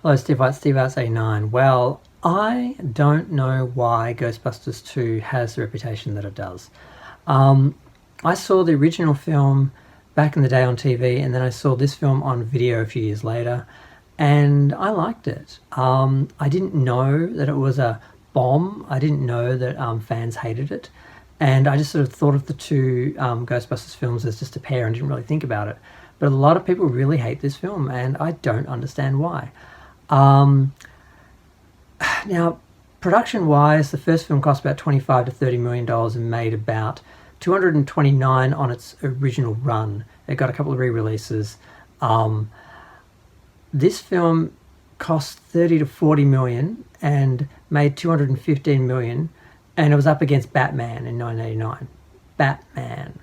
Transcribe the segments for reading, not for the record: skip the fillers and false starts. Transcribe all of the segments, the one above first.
Hello, Steve Arts 89. Well, I don't know why Ghostbusters 2 has the reputation that it does. Um, I saw the original film back in the day on TV, and then I saw this film on video a few years later, and I liked it. I didn't know that it was a bomb. I didn't know that fans hated it, and I just sort of thought of the two Ghostbusters films as just a pair and didn't really think about it. But a lot of people really hate this film, and I don't understand why. Um, Now, production wise, the first film cost about 25 to $30 million and made about 229 on its original run. It got a couple of re-releases. Um, this film cost 30 to 40 million and made 215 million, and it was up against Batman in 1989. Batman.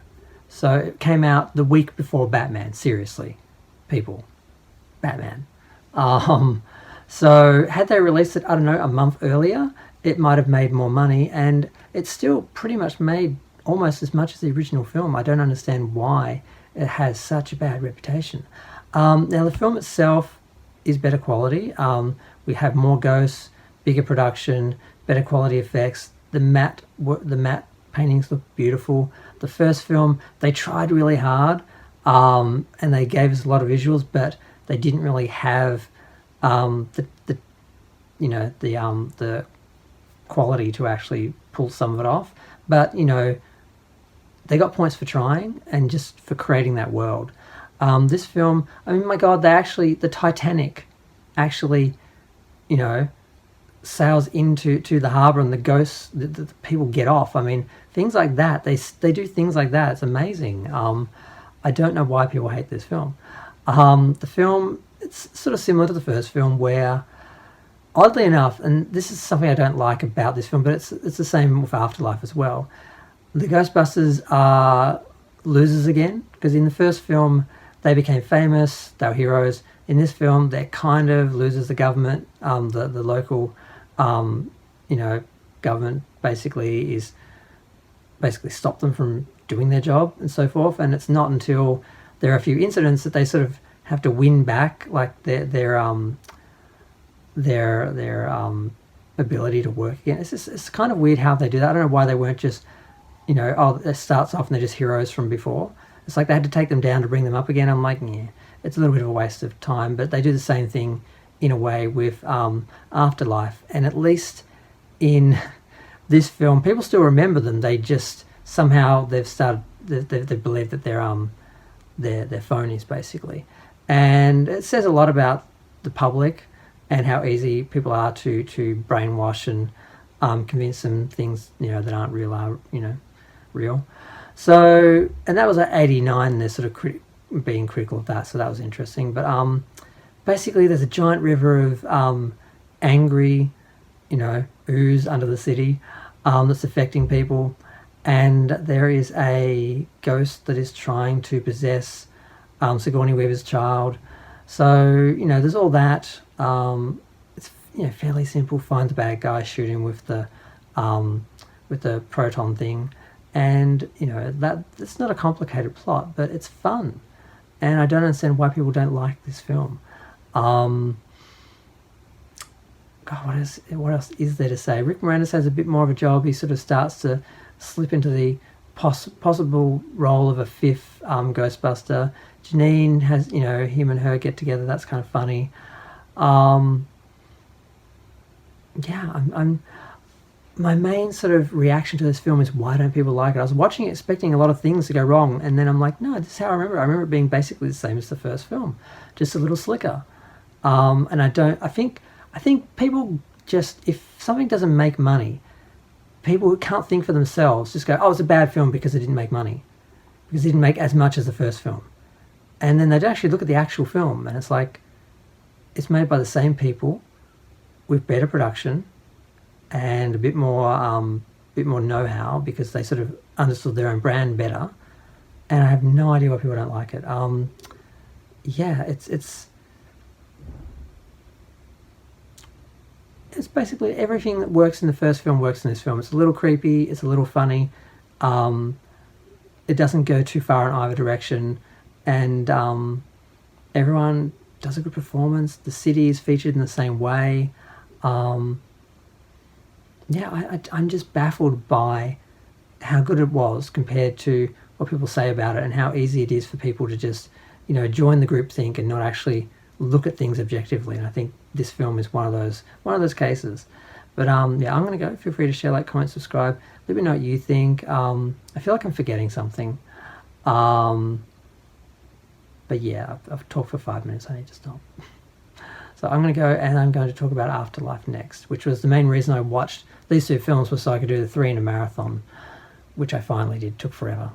So it came out the week before Batman. Seriously, people, Batman. Um, so had they released it, I don't know, a month earlier, it might have made more money, and it still pretty much made almost as much as the original film. I don't understand why it has such a bad reputation. Now the film itself is better quality. We have more ghosts, bigger production, better quality effects. The matte paintings look beautiful. The first film, they tried really hard, and they gave us a lot of visuals, but they didn't really have the the quality to actually pull some of it off. But they got points for trying and just for creating that world. This film, I mean, my God, the Titanic actually, you know, sails into the harbour, and the ghosts, the people get off. I mean, things like that. They do things like that. It's amazing. I don't know why people hate this film. The film, it's sort of similar to the first film, where oddly enough, and this is something I don't like about this film, but it's the same with Afterlife as well. The Ghostbusters are losers again, because in the first film they became famous, they were heroes. In this film, they're kind of losers. The government, the local, government basically stopped them from doing their job and so forth. And it's not until there are a few incidents that they sort of have to win back, like their ability to work again. It's kind of weird how they do that. I don't know why they weren't just, it starts off and they're just heroes from before. It's like they had to take them down to bring them up again. I'm like, yeah, it's a little bit of a waste of time. But they do the same thing in a way with Afterlife, and at least in this film, people still remember them. They just somehow they believe that they're phonies basically, and it says a lot about the public and how easy people are to brainwash and convince them things that aren't real are real. So, and that was at 89. They're sort of being critical of that, so that was interesting. But basically, there's a giant river of angry, ooze under the city that's affecting people, and there is a ghost that is trying to possess Sigourney Weaver's child. So there's all that. It's fairly simple. Find the bad guy, shoot him with the proton thing, and that's not a complicated plot, but it's fun, and I don't understand why people don't like this film. God, what else is there to say? Rick Moranis has a bit more of a job. He sort of starts to slip into the possible role of a fifth Ghostbuster. Janine has, him and her get together. That's kind of funny. I'm my main sort of reaction to this film is, why don't people like it? I was watching it expecting a lot of things to go wrong, and then I'm like, no, this is how I remember it. I remember it being basically the same as the first film, just a little slicker. And I think people just, if something doesn't make money, people who can't think for themselves just go, oh, it's a bad film because it didn't make money, because it didn't make as much as the first film. And then they'd actually look at the actual film, and it's like, it's made by the same people with better production and a bit more know-how, because they sort of understood their own brand better. And I have no idea why people don't like it. It's basically everything that works in the first film works in this film. It's a little creepy, it's a little funny, it doesn't go too far in either direction, and everyone does a good performance. The city is featured in the same way. I'm just baffled by how good it was compared to what people say about it, and how easy it is for people to just, join the groupthink and not actually look at things objectively. And I think this film is one of those cases. But I'm going to go. Feel free to share, like, comment, subscribe. Let me know what you think. I feel like I'm forgetting something. But yeah, I've talked for 5 minutes. I need to stop. So I'm going to go, and I'm going to talk about Afterlife next, which was the main reason I watched these two films, was so I could do the 3 in a marathon, which I finally did. Took forever.